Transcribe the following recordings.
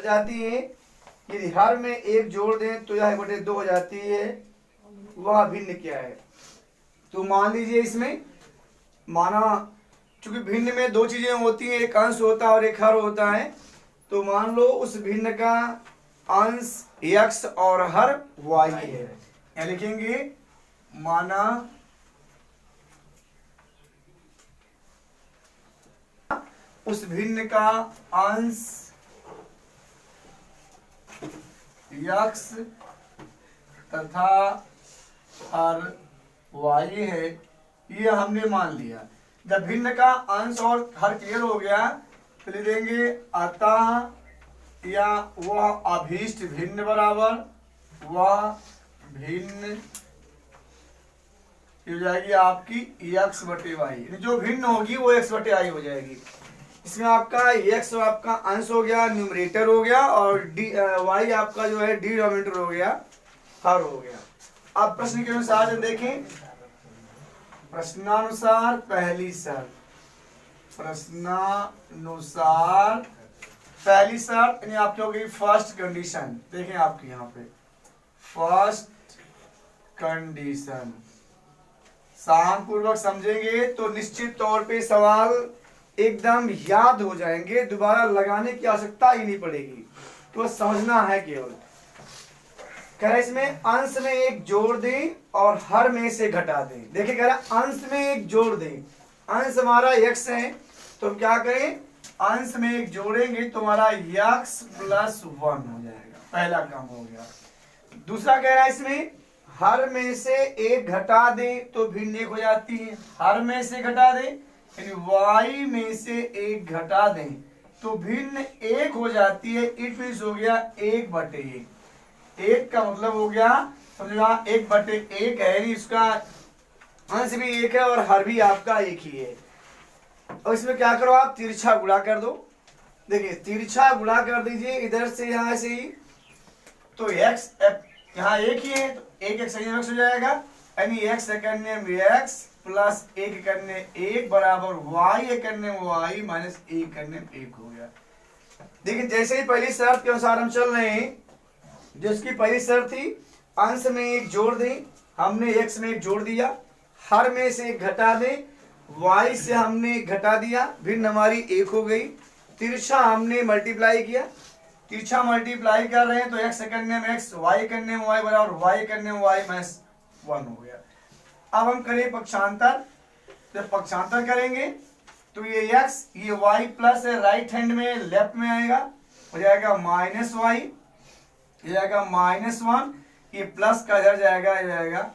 जाती है। यदि हर में एक जोड़ दें तो यह बटे 2 हो जाती है। वह भिन्न क्या है? तो मान लीजिए इसमें माना चूंकि भिन्न में दो चीजें होती हैं, एक अंश होता है और एक हर होता है। तो मान लो उस भिन्न का अंश x और हर y है। या लिखेंगे माना उस भिन्न का अंश x तथा हर y है, ये हमने मान लिया। जब भिन्न का अंश और हर क्लियर हो गया तो लिख देंगे अतः या वह अभीष्ट भिन्न बराबर वह भिन्न हो जाएगी आपकी x बटे वाई। जो भिन्न होगी वो x बटे आई हो जाएगी। इसमें आपका x आपका अंश हो गया, न्यूमरेटर हो गया, और y आपका जो है डिनोमिनेटर हो गया, हर हो गया। अब प्रश्न के अनुसार देखें, प्रश्नानुसार पहली शर्त, प्रश्नानुसार पहली शर्त यानी आपकी हो गई फर्स्ट कंडीशन। देखें आपके यहाँ पे फर्स्ट कंडीशन शांत पूर्वक समझेंगे तो निश्चित तौर पे सवाल एकदम याद हो जाएंगे, दोबारा लगाने की आवश्यकता ही नहीं पड़ेगी। तो समझना है केवल। कह रहा है इसमें अंश में एक जोड़ दें और हर में से घटा दें। देखिए कह रहा है अंश में एक जोड़ दें। अंश हमारा x है तो हम क्या करें, अंश में एक जोड़ेंगे तो हमारा x प्लस 1 हो जाएगा, पहला काम हो गया। दूसरा कह रहा है इसमें हर में से एक घटा दें तो भिन्न एक हो जाती है। हर में से घटा दें यानी y में से एक घटा दें तो भिन्न एक हो जाती है। इट मीन्स हो गया 1/1। एक का मतलब हो गया समझो 1/1 है, यानी इसका अंश भी एक है और हर भी आपका एक ही है। और इसमें क्या करो आप तिरछा गुणा कर दो। देखिए तिरछा गुणा कर दीजिए इधर से यहां से ही, तो x यहाँ एक ही है तो एक सेकंड x हो जाएगा, यानी x करने में x प्लस 1 करने 1 बराबर y करने में y माइनस 1 करने में 1 हो गया। देखिए जैसे ही पहली शर्त के अनुसार हम चल रहे हैं, जिसकी पहली शर्त थी अंश में एक जोड़ दें, हमने x में एक जोड़ दिया, हर में से एक घटा दें, y से हमने घटा दिया, भिन्न हमारी 1 हो गई। तिरछा हमने मल्टीप्लाई किया, तिरछा मल्टीप्लाई कर रहे हैं तो x करने में x, y करने में y बराबर y करने में y माइनस 1 हो गया। अब हम करें पक्षांतर। जब पक्षांतर करेंगे तो ये x ये y प्लस राइट हैंड में लेफ्ट में आएगा, हो जाएगा माइनस y, ये जाएगा -1, ये प्लस का इधर जाएगा, ये जाएगा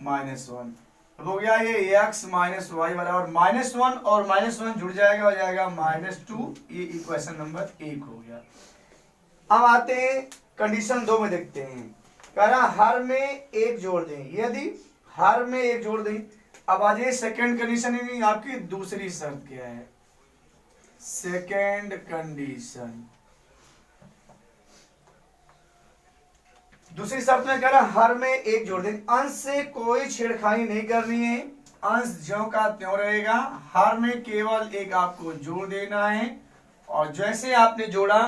-1। हो गया ये x माइनस वाई बराबर -1 और -1 जुड़ जाएगा, हो जाएगा -2। ये इक्वेशन नंबर 1 हो गया। अब आते हैं कंडीशन 2 में देखते हैं। कह रहा हर में एक जोड़ दें, यदि हर में एक जोड़ दें। अब आ जाइए सेकेंड कंडीशन, यानी आपकी दूसरी शर्त क्या है, सेकेंड कंडीशन। दूसरी शर्त में कह रहा हर में एक जोड़ दें, अंश से कोई छेड़खानी नहीं करनी है, अंश ज्यों का त्यों रहेगा, हर में केवल एक आपको जोड़ देना है, और जैसे आपने जोड़ा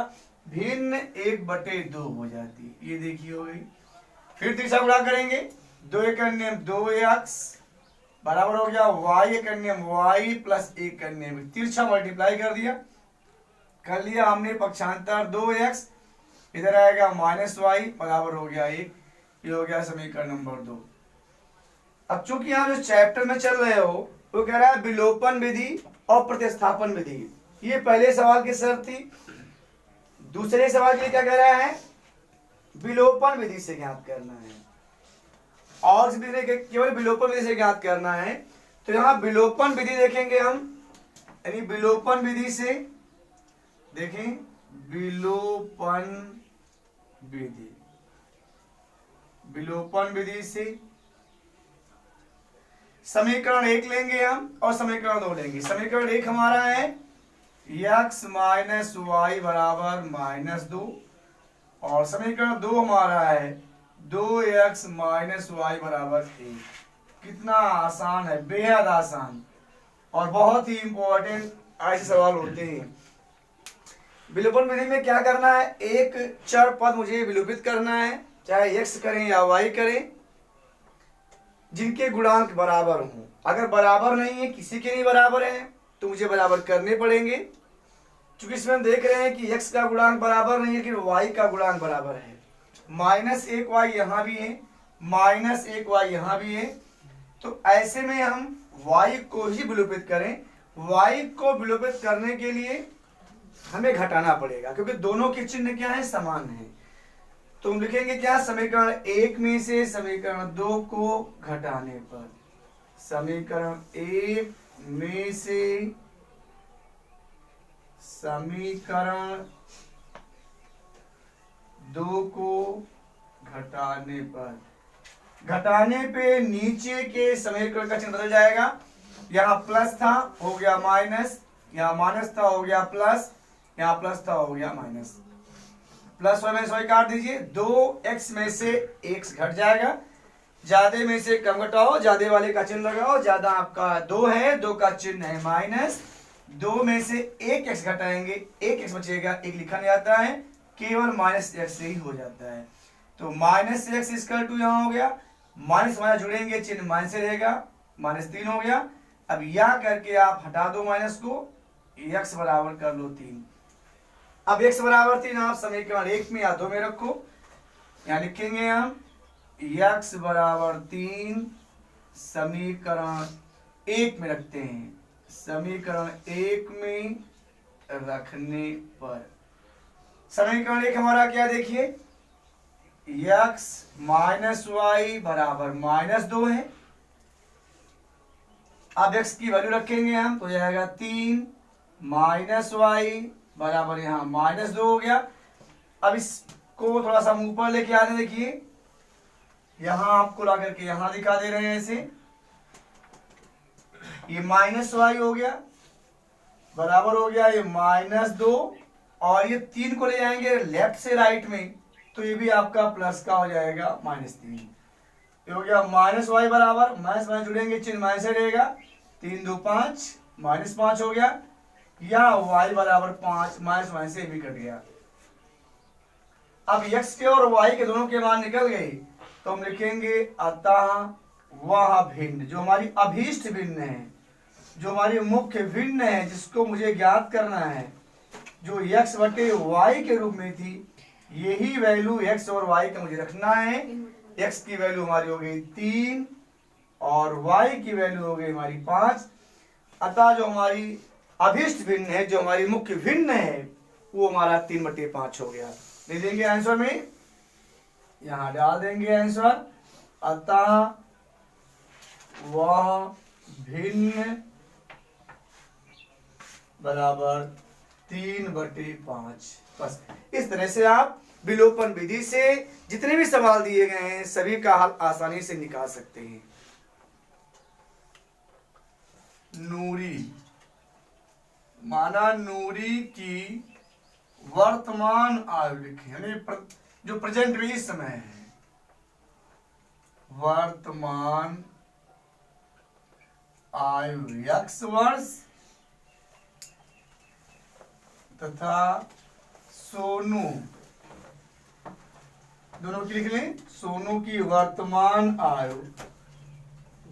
भिन्न 1/2 हो जाती है। ये देखिए हो गई। फिर तीसरा गुणा करेंगे, 2 करने में 2x बराबर हो गया y करने में y प्लस 1 करने में, तिरछा मल्टीप्लाई कर दिया, कर लिया हमने पक्षांतर 2x, इधर आएगा -y बराबर हो गया 1। ये हो गया समीकरण नंबर 2। अब चूंकि आप जो चैप्टर में चल रहे हो वो कह रहा है विलोपन विधि और प्रतिस्थापन विधि। ये पहले सवाल की शर्त थी। दूसरे सवाल के लिए क्या कह रहा है, विलोपन विधि से ज्ञात करना है, और केवल विलोपन विधि से ज्ञात करना है। तो यहाँ विलोपन विधि देखेंगे हम, यानी विलोपन विधि से देखें, विलोपन विधि, विलोपन विधि से समीकरण 1 लेंगे हम और समीकरण 2 लेंगे। समीकरण 1 हमारा है x माइनस वाई बराबर -2, और समीकरण 2 हमारा है 2x माइनस वाई बराबर 1। कितना आसान है, बेहद आसान, और बहुत ही इंपॉर्टेंट ऐसे सवाल होते हैं। विलोपन विधि में क्या करना है, एक चर पद मुझे विलोपित करना है, चाहे x करें या y करें, जिनके गुणांक बराबर हों। अगर बराबर नहीं है, किसी के नहीं बराबर है, तो मुझे बराबर करने पड़ेंगे। क्योंकि इसमें हम देख रहे हैं कि x का गुणांक बराबर नहीं है, लेकिन y का गुणांक बराबर है। -1y यहाँ भी है, -1y यहाँ भी है। तो ऐसे में हम y को ही विलोपित करें। y को विलोपित करने के लिए हमें घटाना पड़ेगा, क्योंकि दोनों के चिन्ह क्या है, समान है। तो हम लिखेंगे क्या, समीकरण 1 में से समीकरण 2 को घटाने पर, समीकरण 1 में से समीकरण 2 को घटाने पर, घटाने पे नीचे के समीकरण का चिन्ह बदल जाएगा। यहाँ प्लस था, हो गया माइनस, यहाँ माइनस था, हो गया प्लस, यहाँ प्लस था, हो गया minus. Plus y minus y काट दीजिए, 2x में से x घट जाएगा। ज्यादा में से कम घटाओ, ज्यादा वाले का चिन्ह लगाओ। ज्यादा आपका 2 है, 2 का चिन्ह है माइनस, 2 में से 1x घटाएंगे, 1x बचेगा, 1 लिखा नहीं आता है, केवल -x से ही हो जाता है। तो -x इक्वल टू यहाँ हो गया, माइनस माइनस जुड़ेंगे, चिन्ह माइनस से रहेगा, -3 हो गया। अब यह करके आप हटा दो माइनस को, x बराबर कर लो 3। अब x बराबर 3 आप समीकरण 1 में या 2 में रखो। यहाँ लिखेंगे हम x बराबर 3 समीकरण 1 में रखते हैं। समीकरण 1 में रखने पर समीकरण 1 हमारा क्या, देखिए x माइनस वाई बराबर -2 है। अब x की वैल्यू रखेंगे हम, तो जाएगा 3 माइनस वाई बराबर यहाँ -2 हो गया। अब इसको थोड़ा सा ऊपर लेके आने, देखिए यहां आपको ला करके यहां दिखा दे रहे हैं ऐसे, ये -y हो गया, बराबर हो गया ये -2, और ये 3 को ले जाएंगे लेफ्ट से राइट में, तो ये भी आपका प्लस का हो जाएगा -3। ये हो गया -y बराबर, माइनस माइनस जुड़ेंगे, चिन्ह माइनस से रहेगा, 3 2 5, -5 हो गया। या y बराबर 5, माइनस माइनस से भी कट गया। अब x के और y के दोनों के मान निकल गए, तो हम लिखेंगे अतः वह भिन्न, जो हमारी अभीष्ट भिन्न है, जो हमारी मुख्य भिन्न है, जिसको मुझे ज्ञात करना है, जो x बटे y के रूप में थी, यही वैल्यू x और y का मुझे रखना है। x की वैल्यू हमारी हो गई 3 और y की वैल्यू हो गई हमारी 5। अतः जो हमारी अभीष्ट भिन्न है, जो हमारी मुख्य भिन्न है, वो हमारा 3/5 हो गया। दे देंगे आंसर में, यहां डाल देंगे आंसर, अतः वह भिन्न बराबर 3/5। बस इस तरह से आप विलोपन विधि से जितने भी सवाल दिए गए हैं, सभी का हल आसानी से निकाल सकते हैं। नूरी, माना नूरी की वर्तमान आयु लिखी, यानी जो प्रेजेंट में इस समय है, वर्तमान आयु x वर्ष तथा सोनू, दोनों की लिख लें, सोनू की वर्तमान आयु,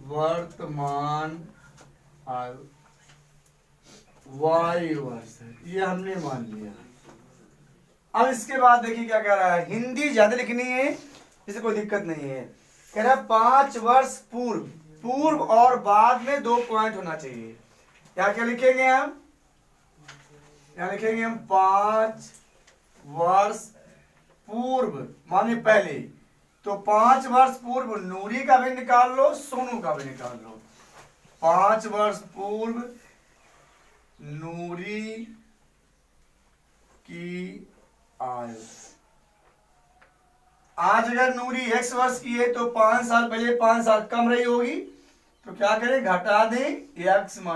वर्तमान आयु y वर्ष है, ये हमने मान लिया। अब इसके बाद देखिए क्या कह रहा है, हिंदी ज्यादा लिखनी है, इसे कोई दिक्कत नहीं है। कह रहा है 5 वर्ष पूर्व, पूर्व और बाद में 2 पॉइंट होना चाहिए। क्या क्या लिखेंगे हम, क्या लिखेंगे हम, 5 वर्ष पूर्व माने पहले, तो 5 वर्ष पूर्व नूरी का भी निकाल लो, सोनू का भी निकाल लो। 5 वर्ष पूर्व नूरी की आयु, आज अगर नूरी x वर्ष की है, तो 5 साल पहले 5 साल कम रही होगी, तो क्या करें, घटा दें x -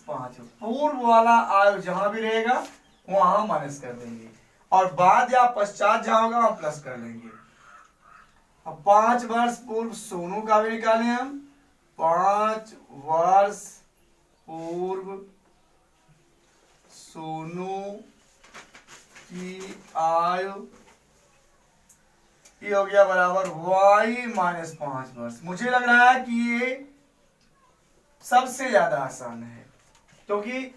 5। पूर्व वाला आयु जहां भी रहेगा वहां माइनस कर देंगे, और बाद या पश्चात जहां होगा वहां प्लस कर लेंगे। अब 5 वर्ष पूर्व सोनू का भी निकालें हम, 5 वर्ष पूर्व सोनू की आयु ये हो गया बराबर y-5 वर्ष। मुझे लग रहा है कि ये सबसे ज्यादा आसान है, क्योंकि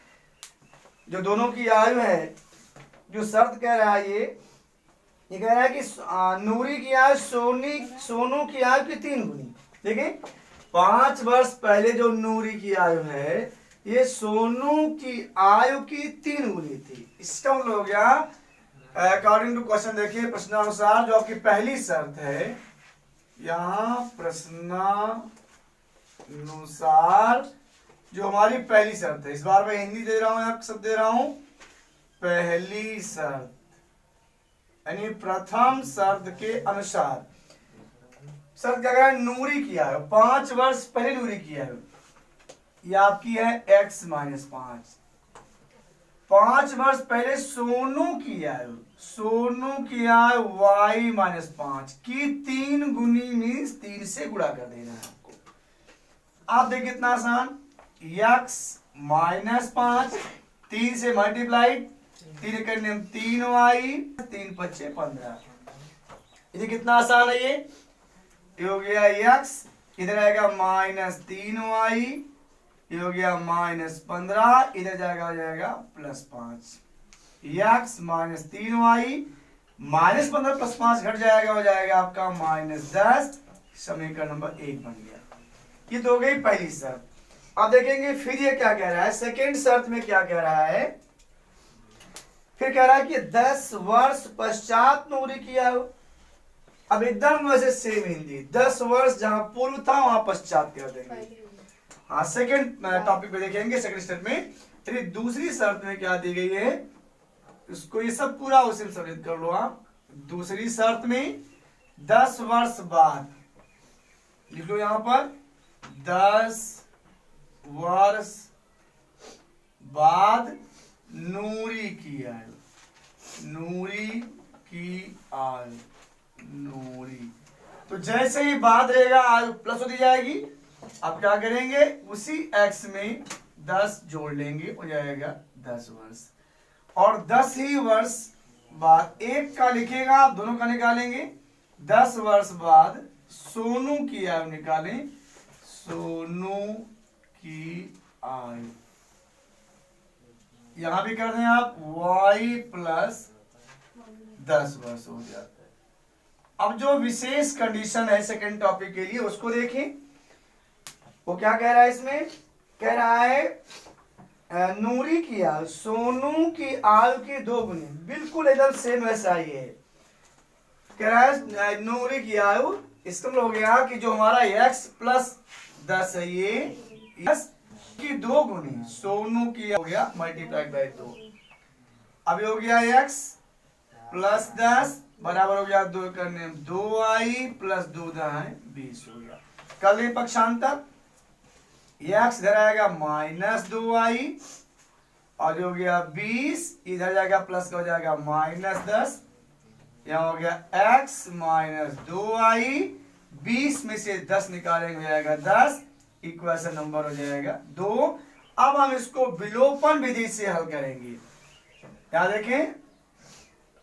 जो दोनों की आयु है, जो शर्त कह रहा है ये कह रहा है कि नूरी की आयु सोनू की आयु की 3 गुनी। देखिए 5 वर्ष पहले जो नूरी की आयु है ये सोनू की आयु की 3 गुनी थी। इसका मतलब हो गया अकॉर्डिंग टू क्वेश्चन, देखिए प्रश्नानुसार जो आपकी पहली शर्त है, यहाँ प्रश्नानुसार जो हमारी पहली शर्त है, इस बार मैं हिंदी दे रहा हूं या सब दे रहा हूं, पहली शर्त यानी प्रथम शर्त के अनुसार शर्त क्या कह रहा है, नूरी की आयु 5 वर्ष पहले नूरी की आयु ये आपकी है x-5। 5 वर्ष पहले सोनू की आयु y-5 की 3 गुनी मीन्स 3 से गुणा कर देना है आपको। आप देखिए कितना आसान, x-5 3 से मल्टीप्लाइड, 3 करने हम 3y, 3 पच्चे 15। ये कितना आसान है, ये हो गया x, इधर आएगा -3y, ये हो गया -15, इधर जाएगा हो जाएगा +5। x -3y -15 +5 घट जाएगा, हो जाएगा आपका -10। समीकरण नंबर 1 बन गया। ये तो हो गई पहली शर्त। अब देखेंगे फिर ये क्या कह रहा है, सेकेंड शर्त में क्या कह रहा है, फिर कह रहा है कि 10 वर्ष पश्चात नूरी की आयु। अब एकदम वैसे सेम हिंदी, 10 वर्ष जहां पूर्व था वहां पश्चात कर देंगे। हाँ सेकेंड टॉपिक पे देखेंगे, सेकेंड स्टेप में। फिर दूसरी शर्त में क्या दी गई है, इसको ये सब पूरा उसी में सम्मिलित कर लो आप। दूसरी शर्त में 10 वर्ष बाद लिख लो, यहां पर 10 वर्ष बाद नूरी की आयु, नूरी की आयु, नूरी। तो जैसे ही बाद रहेगा आयु प्लस होती जाएगी। अब क्या करेंगे, उसी x में 10 जोड़ लेंगे, हो जाएगा 10 वर्ष। और 10 ही वर्ष बाद एक का लिखेगा, दोनों का निकालेंगे। 10 वर्ष बाद सोनू की आयु निकालें, सोनू की आयु। यहां भी कर दें आप y + 10 वर्ष हो जाता है। अब जो विशेष कंडीशन है सेकंड टॉपिक के लिए उसको देखें, वो क्या कह रहा है, इसमें कह रहा है नूरी की आयु सोनू की आयु की 2 गुनी, बिल्कुल एकदम सेम वैसा ही है। कह रहा है नूरी की आयु, इसका मतलब हो गया कि जो हमारा x + 10 है ये x की 2 गुनी सोनू की हो गया मल्टीप्लाइड बाय 2। अभी हो गया x + 10 बराबर हो गया 2 करने 2y + 2 20 हो गया। कर ले पक्षांतर, x इधर आएगा -2y और जो हो गया 20, इधर जाएगा प्लस का हो जाएगा -10, यहाँ हो गया x - 2y, 20 में से 10 निकालेंगे हो जाएगा 10, इक्वेशन नंबर हो जाएगा 2। अब हम इसको विलोपन विधि से हल करेंगे। क्या देखें,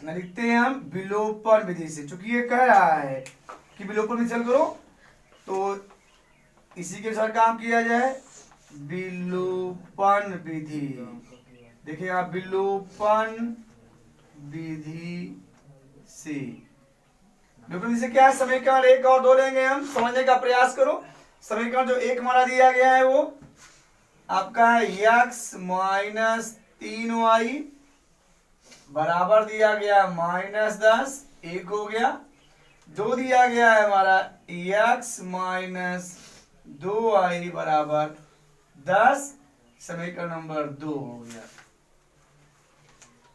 लिखते हैं हम विलोपन विधि से, चूंकि ये कह रहा है कि विलोपन विधि से हल करो, तो इसी के अनुसार काम किया जाए। विलोपन विधि, देखिए आप विलोपन विधि से, विलोपन विधि से क्या है, समीकरण 1 और 2 लेंगे हम, समझने का प्रयास करो। समीकरण जो 1 हमारा दिया गया है वो आपका है x - 3y बराबर दिया गया -10, 1 हो गया। 2 दिया गया है हमारा x - 2y बराबर 10, समीकरण नंबर 2 हो गया।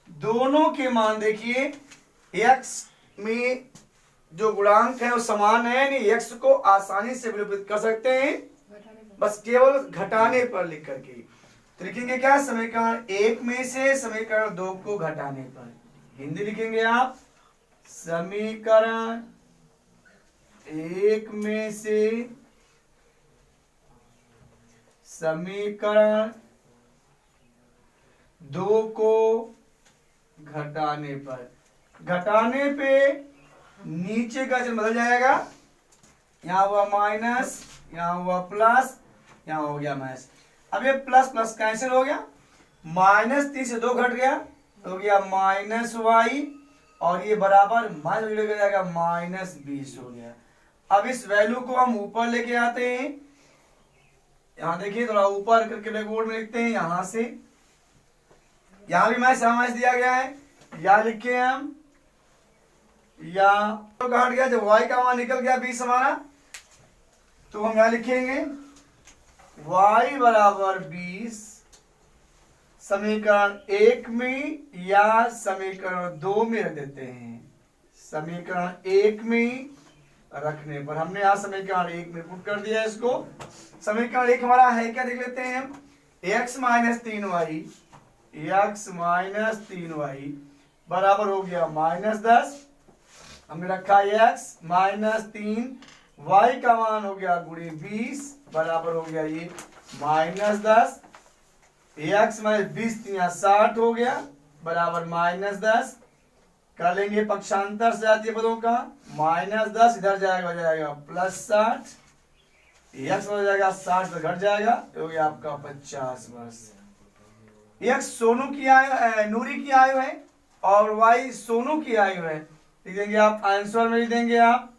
दोनों के मान देखिए, x में जो गुणांक है वो समान है, यानी x को आसानी से विलोपित कर सकते हैं, बस केवल घटाने पर लिख करके। तो लिखेंगे क्या, समीकरण 1 में से समीकरण 2 को घटाने पर। हिंदी लिखेंगे आप, समीकरण 1 में से समीकरण 2 को घटाने पे नीचे का चिन्ह बदल जाएगा, यहाँ हुआ माइनस, यहाँ हुआ प्लस, यहाँ हो गया माइनस। अब ये प्लस प्लस कैंसिल हो गया, -3 से 2 घट गया तो हो गया -y, और ये बराबर माइनस हो जाएगा -20 हो गया। अब इस वैल्यू को हम ऊपर लेके आते हैं, यहाँ देखिए थोड़ा ऊपर करके ब्लैकबोर्ड में लिखते हैं, यहाँ से यहाँ भी माइनस दिया गया है, या लिखे हम, या तो घट गया, जब y का मान निकल गया 20 हमारा, तो हम यहाँ लिखेंगे y बराबर 20 समीकरण 1 में या समीकरण 2 में रख देते हैं। समीकरण 1 में रखने पर हमने यहाँ समीकरण 1 में पुट कर दिया इसको। समीकरण 1 हमारा है क्या, देख लेते हैं हम, x माइनस 3y बराबर हो गया -10, हमने रखा x -3, y का मान हो गया गुणे 20 बराबर हो गया ये -10, x माइनस 20 60 हो गया बराबर -10, कर लेंगे पक्षांतर से जाती है पदों का, -10 इधर जाएगा, हो जाएगा +60, x हो जाएगा 60 से घट जाएगा, हो गया आपका 50 वर्ष। x सोनू की आयु, नूरी की आयु है, और y सोनू की आयु है। लिख देंगे आप, आंसर में लिख देंगे आप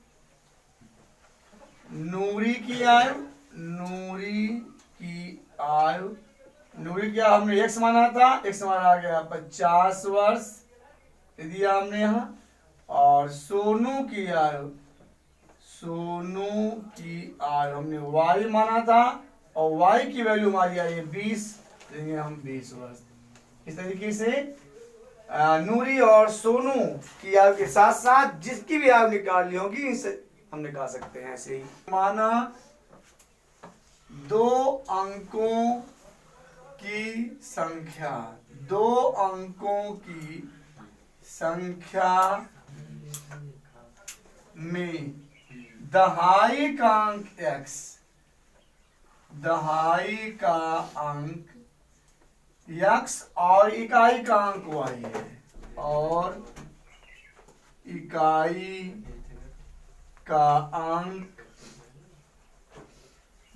नूरी की आयु, नूरी की हमने x माना था, x माना आ गया 50 वर्ष दिया हमने यहाँ, और सोनू की आयु हमने y माना था, और y की वैल्यू हमारी आई 20, देंगे हम 20 वर्ष। इस तरीके से नूरी और सोनू की आयु के साथ साथ जिसकी भी आयु निकालनी होगी इसे हम निकाल सकते हैं। ऐसे ही माना 2 अंकों की संख्या में दहाई का अंक x, दहाई का अंक x और इकाई का अंक y है, और इकाई का अंक,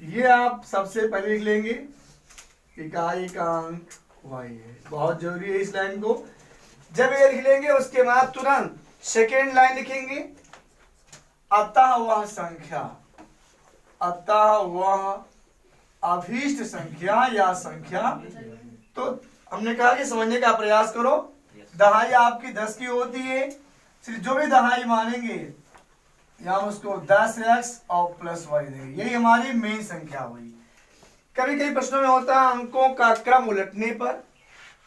ये आप सबसे पहले लिख लेंगे, इकाई का अंक y है। बहुत जरूरी है इस लाइन को। जब ये लिख लेंगे उसके बाद तुरंत सेकेंड लाइन लिखेंगे, अतः वह अभीष्ट संख्या या संख्या। तो हमने कहा कि समझने का प्रयास करो, दहाई आपकी 10 की होती है, सिर्फ जो भी दहाई मानेंगे या उसको 10x और +y देंगे, यही हमारी मेन संख्या हुई। कभी कभी प्रश्नों में होता है अंकों का क्रम उलटने पर,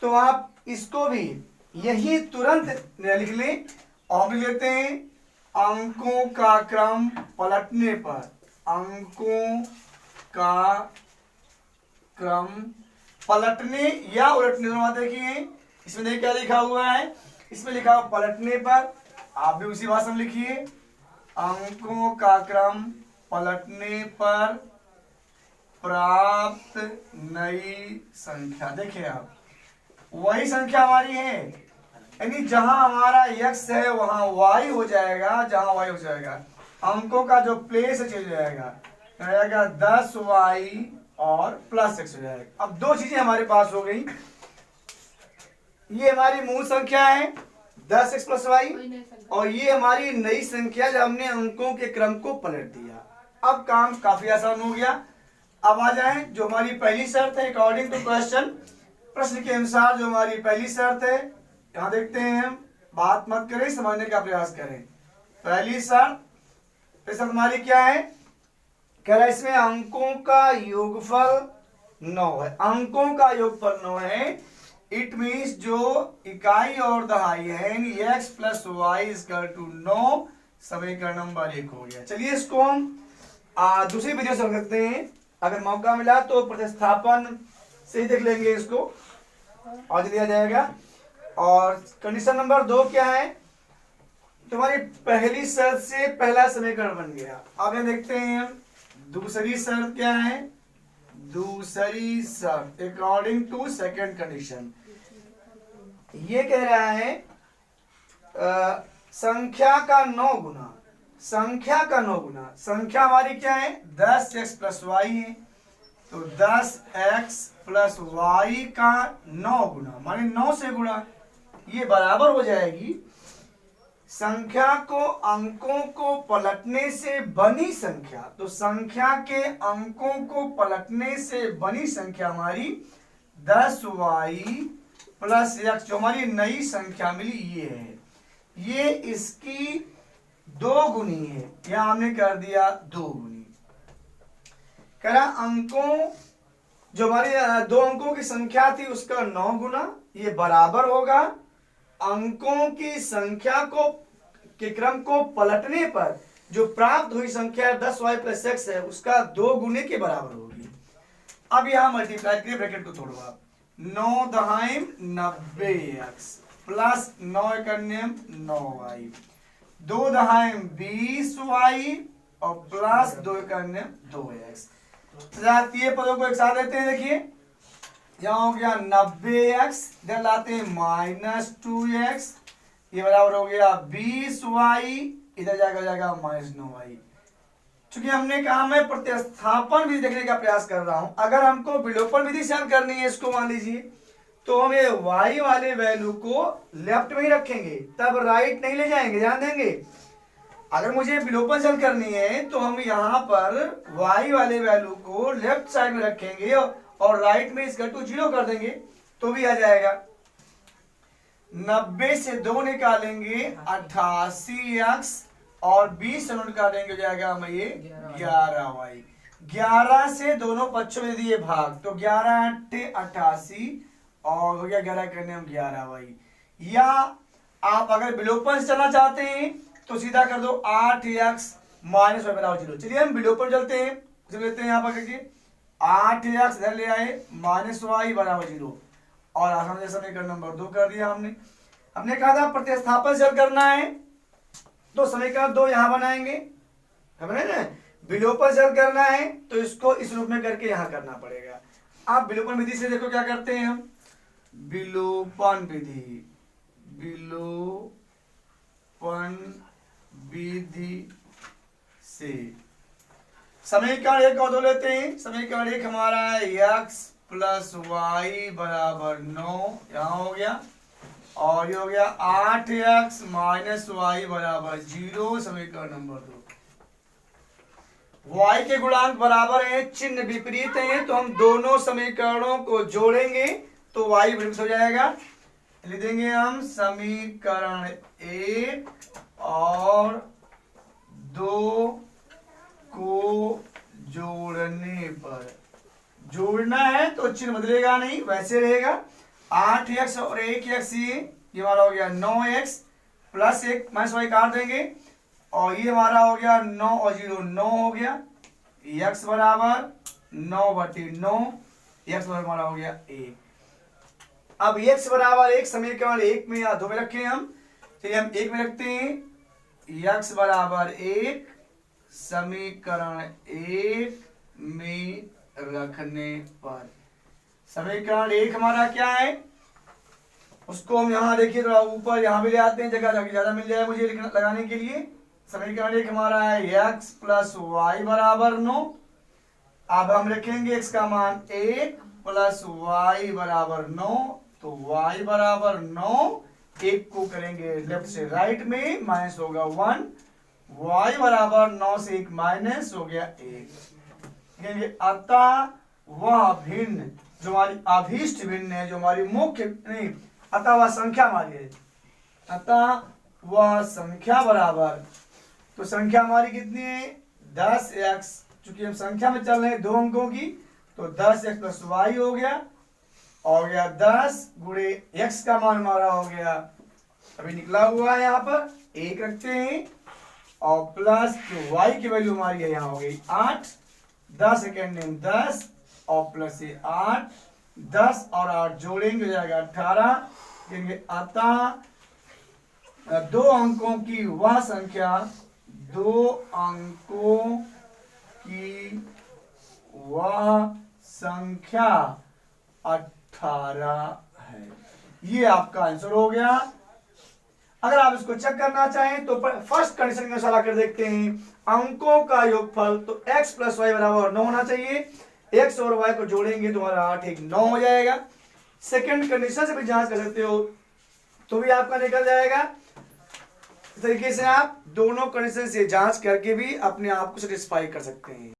तो आप इसको भी यही तुरंत लिख लें, और लिख लेते हैं अंकों का क्रम पलटने पर, अंकों का क्रम पलटने या उलटने दोनों देखिए। इसमें देखिए क्या लिखा हुआ है, इसमें लिखा हुआ पलटने पर, आप भी उसी भाषा में लिखिए, अंकों का क्रम पलटने पर प्राप्त नई संख्या। देखिए आप, वही संख्या हमारी है, यानी जहां हमारा x है वहां y हो जाएगा, जहां y हो जाएगा अंकों का जो प्लेस है चल जाएगा 10y और +x हो जाएगा। अब दो चीजें हमारे पास हो गई, ये हमारी मूल संख्या है 10x + y, और ये हमारी नई संख्या जब हमने अंकों के क्रम को पलट दिया। अब काम काफी आसान हो गया। अब आ जाए जो हमारी पहली शर्त है, अकॉर्डिंग टू क्वेश्चन, प्रश्न के अनुसार जो हमारी पहली शर्त है, यहाँ देखते हैं हम, बात मत करें, समझने का प्रयास करें। पहली शर्त हमारी क्या है, कह रहा है इसमें अंकों का योगफल 9 है, अंकों का योगफल 9 है। इट मीन्स जो इकाई और दहाई है, x + y = 9, समीकरण नंबर 1 हो गया। चलिए इसको हम दूसरी विधि से समझ सकते हैं, अगर मौका मिला तो प्रतिस्थापन से ही देख लेंगे इसको, और दिया जाएगा। और कंडीशन नंबर 2 क्या है, तुम्हारी पहली शर्त से पहला समीकरण बन गया। अब ये देखते हैं दूसरी शर्त क्या है, दूसरी शर्त अकॉर्डिंग टू सेकंड कंडीशन। ये कह रहा है संख्या का 9 गुना, संख्या का 9 गुना, संख्या हमारी क्या है 10x प्लस वाई है, तो 10x प्लस वाई का 9 गुना माने 9 से गुणा, ये बराबर हो जाएगी संख्या को अंकों को पलटने से बनी संख्या। तो संख्या के अंकों को पलटने से बनी संख्या हमारी 10y प्लस x, जो हमारी नई संख्या मिली ये है, ये इसकी 2 गुनी है, यहां हमने कर दिया 2 गुनी। कह रहा अंकों, जो हमारी 2 अंकों की संख्या थी उसका 9 गुना, ये बराबर होगा अंकों की संख्या को के क्रम को पलटने पर जो प्राप्त हुई संख्या 10y प्लस x है उसका 2 गुने के बराबर होगी। अब यहां मल्टीप्लाई करिए, ब्रैकेट को तोड़वा, 9 दहाइम 90x प्लस 9 एकन्यम 9y, 2 दहाइम 20y और प्लस 2 एकन्यम 2x। ये पदों को एक साथ लेते हैं, देखिए यहां हो गया 90x, इधर लाते हैं माइनस 2x, ये बराबर हो गया 20y, इधर जाएगा माइनस 9y। चूंकि हमने कहा मैं प्रतिस्थापन विधि देखने का प्रयास कर रहा हूं, अगर हमको विलोपन विधि से हल करनी है इसको मान लीजिए, तो हम ये y वाले वैल्यू को लेफ्ट में ही रखेंगे, तब राइट नहीं ले जाएंगे, ध्यान देंगे। अगर मुझे विलोपन से हल करनी है तो हम यहाँ पर y वाले वैल्यू को लेफ्ट साइड में रखेंगे और राइट में इसका 2 0 कर देंगे तो भी आ जाएगा। 90 से 2 निकालेंगे 88x और 20 से निकालेंगे हो जाएगा हमें ये 11y। 11 से दोनों पक्षों में दिए भाग, तो 11 8 88 और हो गया 11 करने हम 11y। या आप अगर विलोपन से चलना चाहते हैं तो सीधा कर दो 8x माइनस y बराबर 0। चलिए हम विलोपन चलते हैं, लेते हैं यहाँ पर करके 8x इधर ले आए माइनस y बराबर 0 और आसान से समीकरण नंबर 2 कर दिया हमने कहा था प्रतिस्थापन से हल करना है तो समीकरण 2 यहां बनाएंगे, समझे ना। विलोपन से हल करना है तो इसको इस रूप में करके यहां करना पड़ेगा। आप विलोपन विधि से देखो क्या करते हैं हम, विलोपन विधि, विलोपन विधि से समीकरण 1 और 2 लेते हैं। समीकरण 1 हमारा है x प्लस वाई बराबर 9, यहां हो गया, और ये हो गया 8x माइनस वाई बराबर 0। समीकरण नंबर 2, y के गुणांक बराबर हैं, चिन्ह विपरीत हैं, तो हम दोनों समीकरणों को जोड़ेंगे तो y विपरीत हो जाएगा। लिख देंगे हम समीकरण 1 और 2 को जोड़ने पर, जोड़ना है तो चिन्ह बदलेगा नहीं, वैसे रहेगा। 8x और 1x, ये हमारा हो गया 9x प्लस 1 माइनस वाई काट देंगे और ये हमारा हो गया 9 और 0 9 हो गया, x बराबर 9/9, x बराबर हमारा हो गया 1। अब x बराबर 1 समीकरण 1 में या 2 में रखें हम, चलिए हम 1 में रखते हैं, x बराबर 1 समीकरण 1 में रखने पर समीकरण 1 हमारा क्या है, उसको हम यहाँ देखिए थोड़ा ऊपर यहाँ भी ले आते हैं, जगह ज्यादा मिल जाए मुझे लगाने के लिए। समीकरण 1 हमारा है x प्लस वाई बराबर 9। अब हम रखेंगे x का मान 1 प्लस वाई बराबर 9, तो y बराबर 9, 1 को करेंगे लेफ्ट से राइट में, माइनस होगा 1, y बराबर 9 से 1 माइनस हो गया 1। अतः वह भिन्न जो हमारी अभीष्ट भिन्न है, जो हमारी मुख्य नहीं, अतः वह संख्या हमारी है, अतः वह संख्या बराबर, तो संख्या हमारी कितनी है 10x, चूंकि हम संख्या में चल रहे हैं 2 अंकों की, तो 10x प्लस वाई हो गया, हो गया 10 गुणे x का मान हमारा हो गया, अभी निकला हुआ है यहाँ पर 1 रखते हैं, और प्लस जो y की वैल्यू हमारी है यहाँ हो गई 8, 10 सेकेंड में 10 और प्लस से 8, 10 और 8 जोड़ेंगे हो जाएगा 18, कहेंगे अतः 2 अंकों की वह संख्या, 2 अंकों की वह संख्या 18 है। ये आपका आंसर हो गया। अगर आप इसको चेक करना चाहें तो फर्स्ट कंडीशन के अनुसार आकर देखते हैं, अंकों का योगफल तो x प्लस वाई बराबर 9 होना चाहिए। x और y को जोड़ेंगे तो हमारा 8 एक 9 हो जाएगा। सेकंड कंडीशन से भी जांच कर सकते हो तो भी आपका निकल जाएगा। इस तरीके से आप दोनों कंडीशन से जांच करके भी अपने आप को सेटिस्फाई कर सकते हैं।